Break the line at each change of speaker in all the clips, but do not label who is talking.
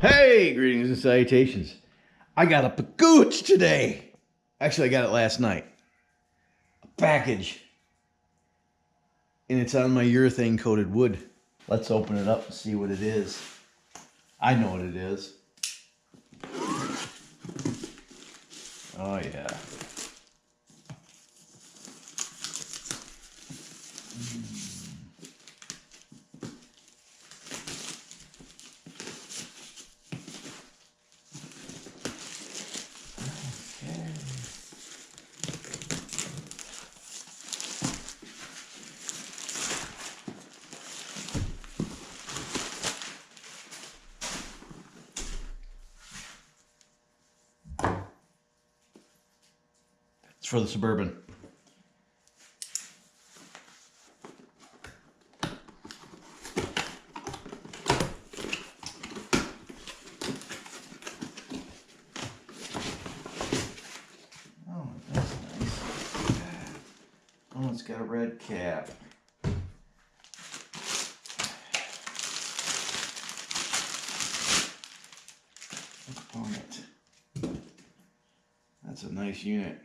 Hey, greetings and salutations. I got a pacooch today. Actually, I got it last night. A package. And it's on my urethane coated wood. Let's open it up and see what it is. I know what it is. Oh, yeah. It's for the Suburban. Oh, that's nice. Oh, it's got a red cap. On it. That's a nice unit.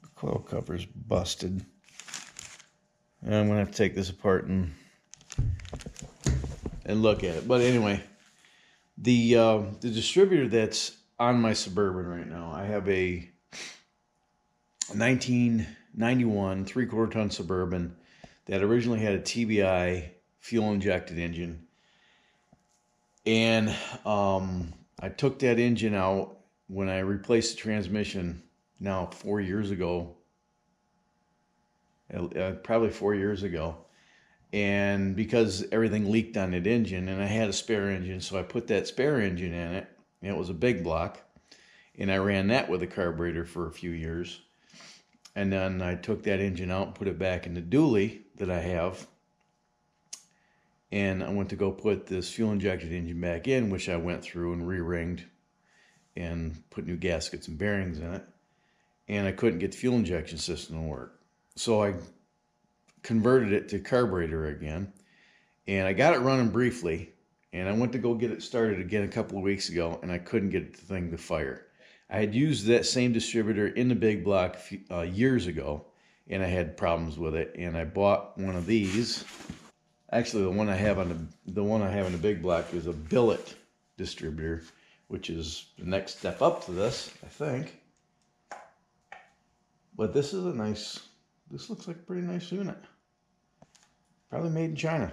The coil cover's busted. And I'm gonna have to take this apart and look at it. But anyway, the distributor that's on my Suburban right now, I have a 1991 3/4 ton Suburban that originally had a TBI fuel injected engine, and I took that engine out when I replaced the transmission now 4 years ago, probably 4 years ago. And because everything leaked on that engine, and I had a spare engine, so I put that spare engine in it, and it was a big block, and I ran that with a carburetor for a few years. And then I took that engine out and put it back in the dually that I have, and I went to go put this fuel injected engine back in, which I went through and re-ringed and put new gaskets and bearings in it, and I couldn't get the fuel injection system to work. So I converted it to carburetor again, and I got it running briefly, and I went to go get it started again a couple of weeks ago, and I couldn't get the thing to fire. I had used that same distributor in the big block years ago, and I had problems with it, and I bought one of these. Actually, the one I have in the big block is a billet distributor, which is the next step up to this, I think. But this is this looks like a pretty nice unit. Probably made in China.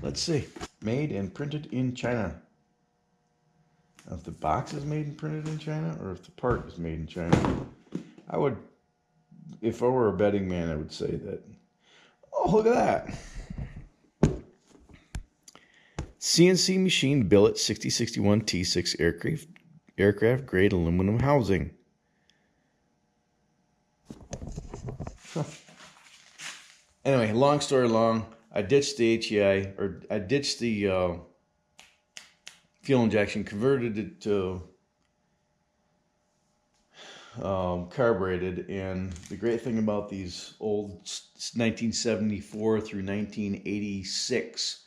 Let's see. Made and printed in China. Now, if the box is made and printed in China, or if the part is made in China, if I were a betting man, I would say that. Oh, look at that. CNC machine billet 6061 T6 aircraft grade aluminum housing. Anyway, long story long, I ditched the HEI, or I ditched the fuel injection, converted it to carbureted, and the great thing about these old 1974 through 1986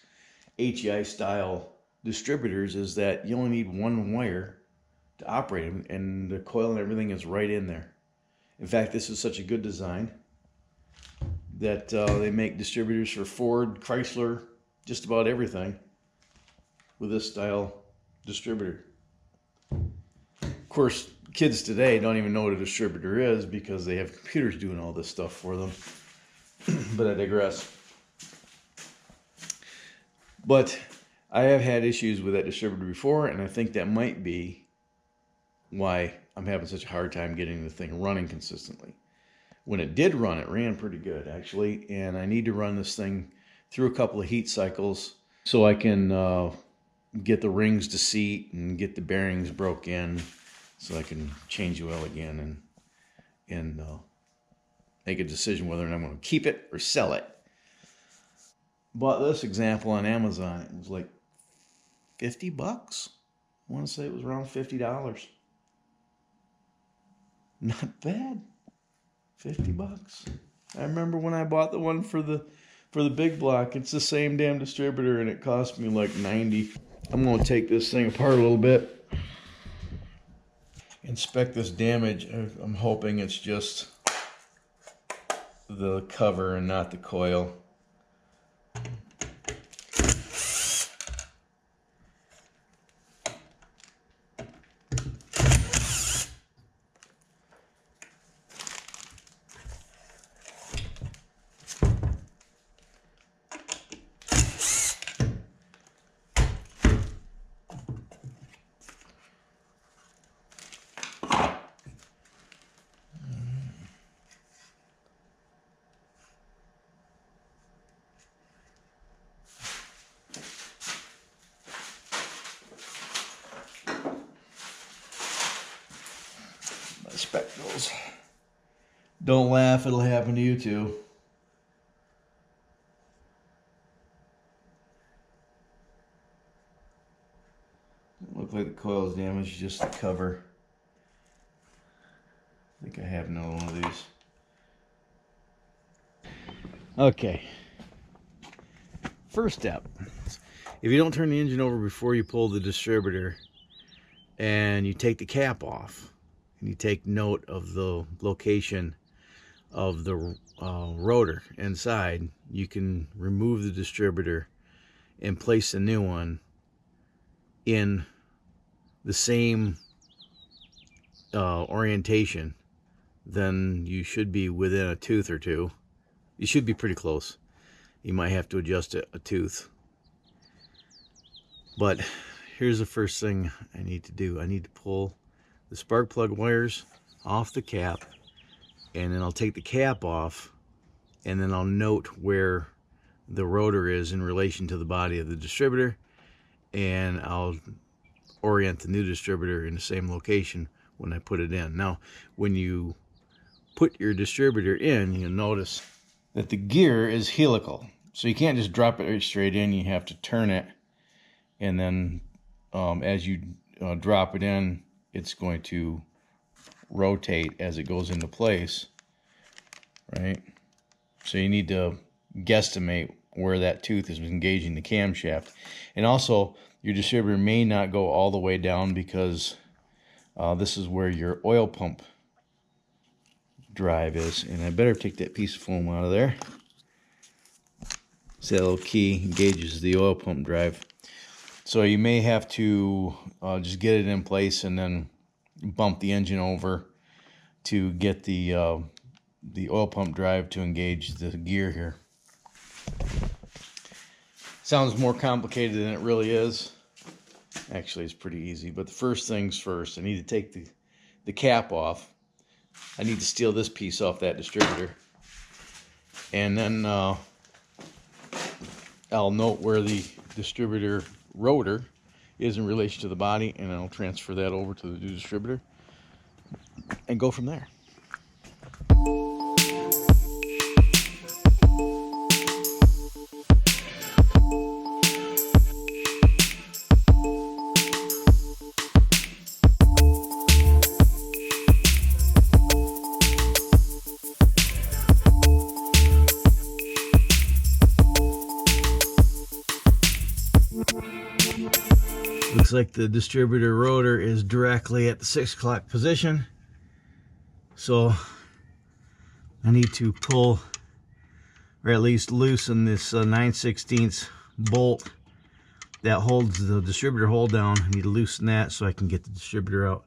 HEI style distributors is that you only need one wire to operate them, and the coil and everything is right in there. In fact, this is such a good design that they make distributors for Ford, Chrysler, just about everything with this style distributor. Of course, kids today don't even know what a distributor is because they have computers doing all this stuff for them. But I digress. But I have had issues with that distributor before, and I think that might be why I'm having such a hard time getting the thing running consistently. When it did run, it ran pretty good, actually, and I need to run this thing through a couple of heat cycles so I can get the rings to seat and get the bearings broke in so I can change the oil again and make a decision whether or not I'm going to keep it or sell it. Bought this example on Amazon. It was like 50 bucks. I want to say it was around $50. Not bad. 50 bucks. I remember when I bought the one for the big block. It's the same damn distributor, and it cost me like 90. I'm going to take this thing apart a little bit, inspect this damage. I'm hoping it's just the cover and not the coil. Spectacles. Don't laugh, it'll happen to you too. Doesn't look like the coil's damaged, just the cover. I think I have another one of these. Okay. First step. If you don't turn the engine over before you pull the distributor, and you take the cap off, and you take note of the location of the rotor inside, you can remove the distributor and place a new one in the same orientation. Then you should be within a tooth or two. You should be pretty close. You might have to adjust a tooth. But here's the first thing I need to do. I need to pull the spark plug wires off the cap, and then I'll take the cap off, and then I'll note where the rotor is in relation to the body of the distributor, and I'll orient the new distributor in the same location when I put it in. Now, when you put your distributor in, you'll notice that the gear is helical, so you can't just drop it right straight in. You have to turn it, and then as you drop it in, it's going to rotate as it goes into place, right? So you need to guesstimate where that tooth is engaging the camshaft. And also, your distributor may not go all the way down, because this is where your oil pump drive is. And I better take that piece of foam out of there. See, that little key engages the oil pump drive. So you may have to just get it in place and then bump the engine over to get the oil pump drive to engage the gear here. Sounds more complicated than it really is. Actually, it's pretty easy, but the first things first, I need to take the cap off. I need to steal this piece off that distributor, and then I'll note where the distributor rotor is in relation to the body, and I'll transfer that over to the new distributor and go from there. Looks like the distributor rotor is directly at the 6 o'clock position. So I need to pull, or at least loosen this 9/16 bolt that holds the distributor hold down. I need to loosen that so I can get the distributor out.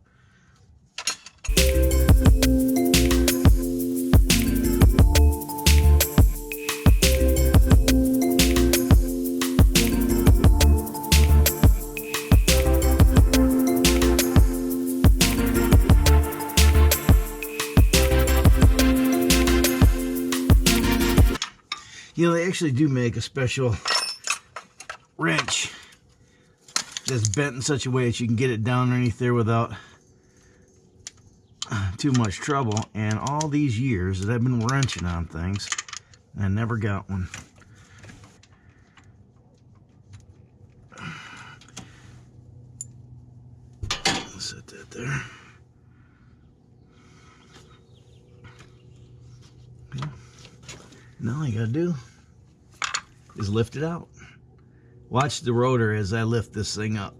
You know, they actually do make a special wrench that's bent in such a way that you can get it down underneath there without too much trouble. And all these years that I've been wrenching on things, I never got one. Set that there. Okay. Now all you gotta do is lift it out. Watch the rotor as I lift this thing up.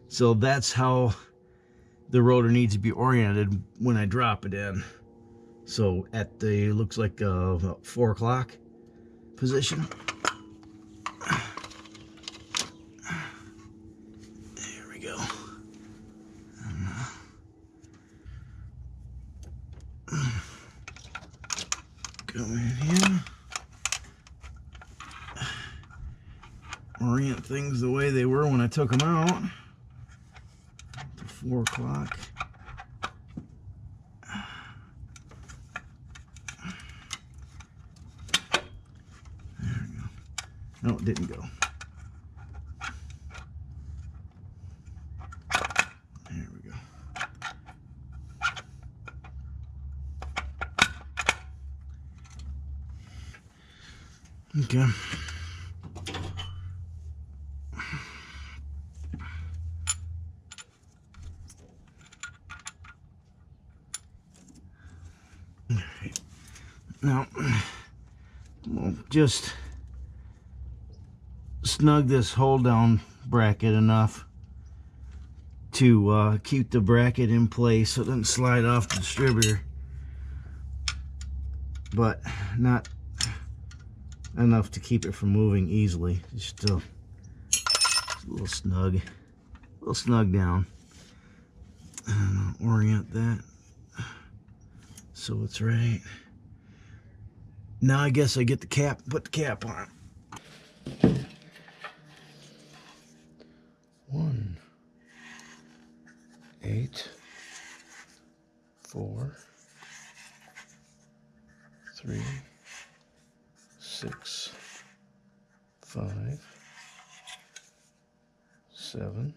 So that's how the rotor needs to be oriented when I drop it in. So at the, looks like 4 o'clock position. There we go. Go in here. Orient things the way they were when I took them out. To 4 o'clock. There we go. No, it didn't go. There we go. Okay. Now, we'll just snug this hold down bracket enough to keep the bracket in place so it doesn't slide off the distributor, but not enough to keep it from moving easily. Just a little snug down. And I'll orient that so it's right. Now I guess I get the cap, put the cap on. 1, 8, 4, 3, 6, 5, 7,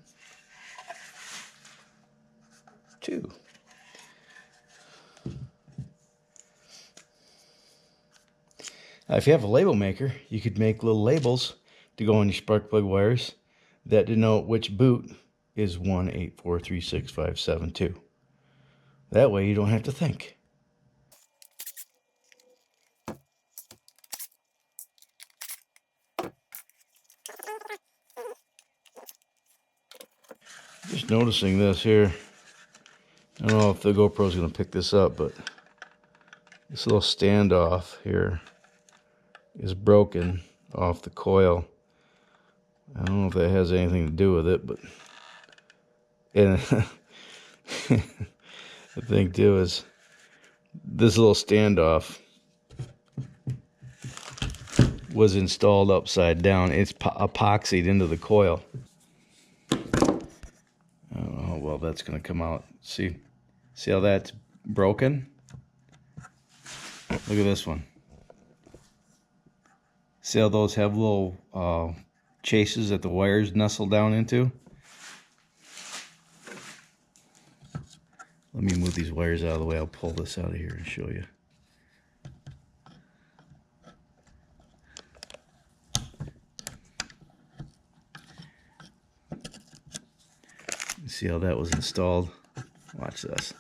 2. Now, if you have a label maker, you could make little labels to go on your spark plug wires that denote which boot is 1, 8, 4, 3, 6, 5, 7, 2. That way you don't have to think. Just noticing this here. I don't know if the GoPro is going to pick this up, but this little standoff here is broken off the coil. I don't know if that has anything to do with it, but and the thing too is this little standoff was installed upside down. It's epoxied into the coil. I don't know how well that's going to come out. See how that's broken? Look at this one. See how those have little chases that the wires nestle down into? Let me move these wires out of the way. I'll pull this out of here and show you. See how that was installed? Watch this.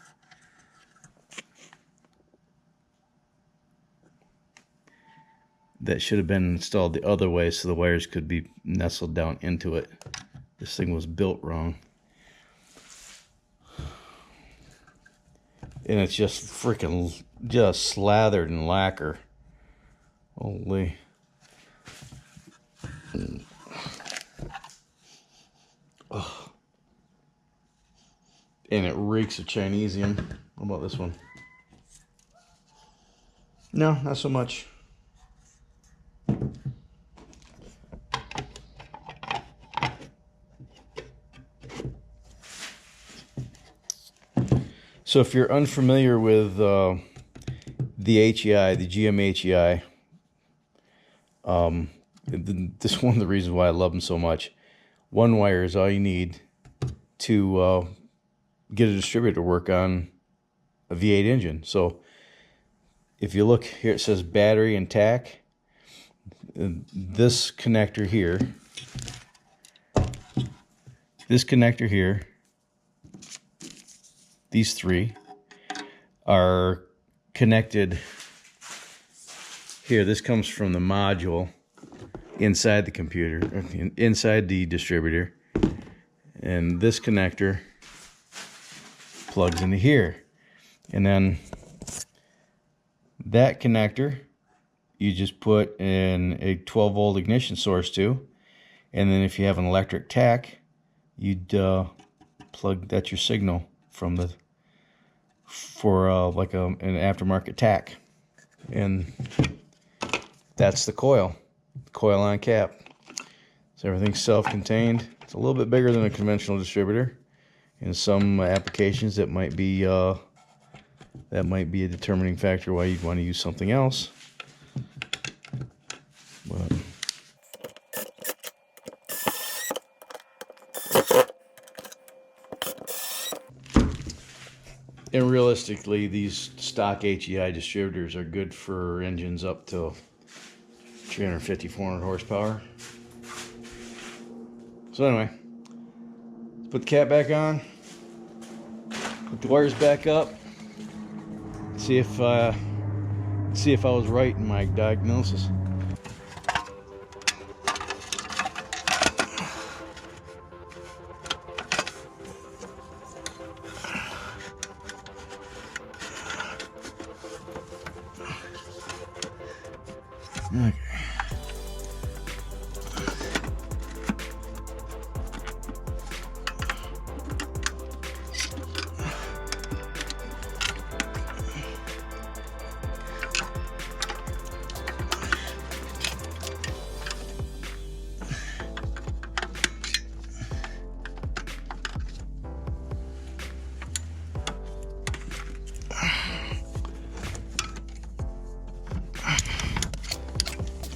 That should have been installed the other way so the wires could be nestled down into it. This thing was built wrong. And it's just freaking just slathered in lacquer. Holy. Oh. And it reeks of Chinesium. How about this one? No, not so much. So if you're unfamiliar with the HEI, the GM HEI, this is one of the reasons why I love them so much. One wire is all you need to get a distributor to work on a V8 engine. So if you look here, it says battery and tack. This connector here, these three are connected here. This comes from the module inside the computer, inside the distributor, and this connector plugs into here. And then that connector you just put in a 12 volt ignition source to, and then if you have an electric tach, you'd plug, that's your signal from the, for like an aftermarket tach. And that's the coil on cap. So everything's self-contained. It's a little bit bigger than a conventional distributor. In some applications that might be a determining factor why you'd want to use something else. But and realistically, these stock HEI distributors are good for engines up to 350, 400 horsepower. So anyway, let's put the cap back on, put the wires back up, see if I was right in my diagnosis. Okay.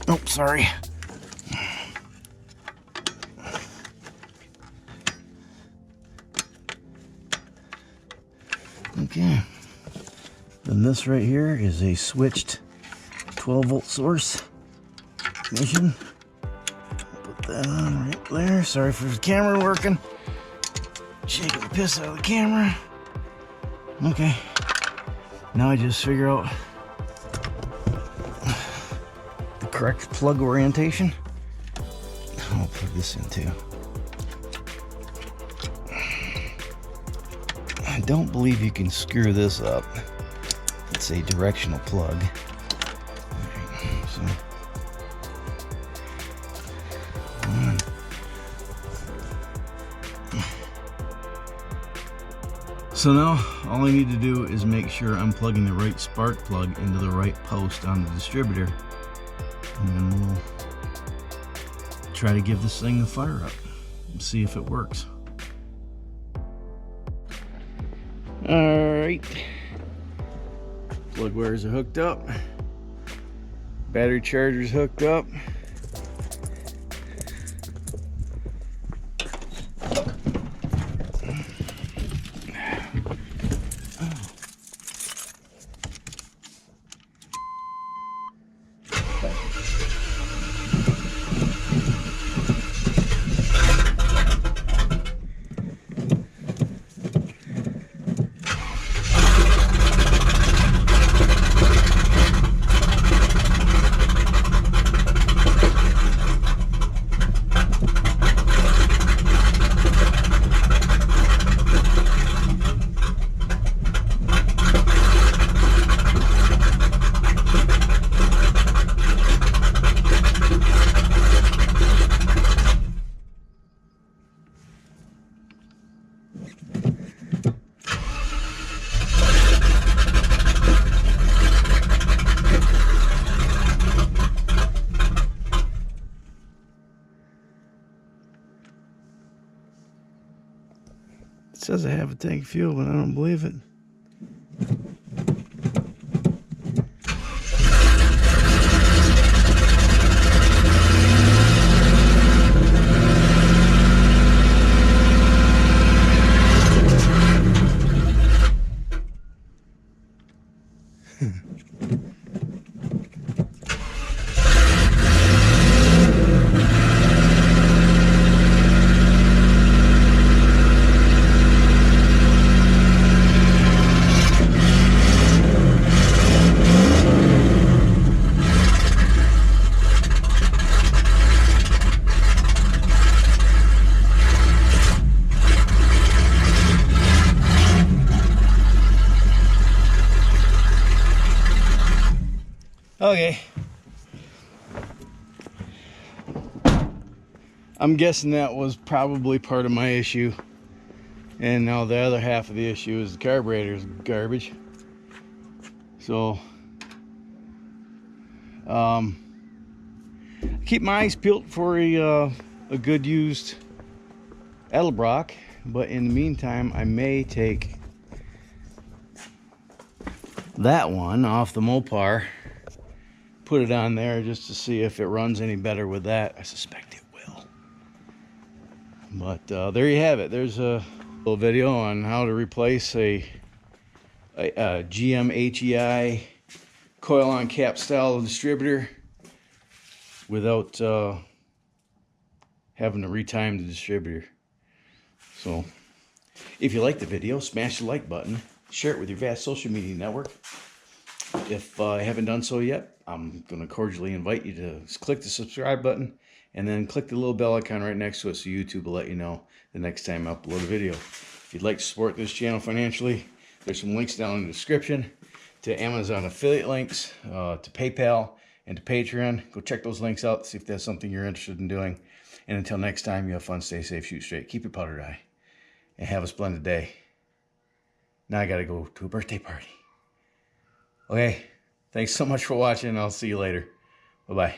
Oh, sorry. Okay. Then this right here is a switched 12 volt source ignition. Put that on right there. Sorry for the camera working. Shaking the piss out of the camera. Okay. Now I just figure out correct plug orientation. I'll plug this in too. I don't believe you can screw this up. It's a directional plug. Right, so now all I need to do is make sure I'm plugging the right spark plug into the right post on the distributor. And then we'll try to give this thing a fire up and see if it works. Alright. Plug wires are hooked up. Battery charger's hooked up. It says I have a tank of fuel, but I don't believe it.
Okay. I'm guessing that was probably part of my issue. And now the other half of the issue is the carburetor's garbage. So, keep my eyes peeled for a good used Edelbrock. But in the meantime, I may take that one off the Mopar, put it on there just to see if it runs any better with that. I suspect it will. But there you have it. There's a little video on how to replace a GM HEI coil on cap style distributor without having to retime the distributor. So if you like the video, smash the like button, share it with your vast social media network. If I haven't done so yet, I'm going to cordially invite you to click the subscribe button and then click the little bell icon right next to it so YouTube will let you know the next time I upload a video. If you'd like to support this channel financially, there's some links down in the description to Amazon affiliate links, to PayPal, and to Patreon. Go check those links out, see if that's something you're interested in doing. And until next time, you have fun, stay safe, shoot straight, keep your powder dry, and have a splendid day. Now I got to go to a birthday party. Okay, thanks so much for watching. I'll see you later. Bye-bye.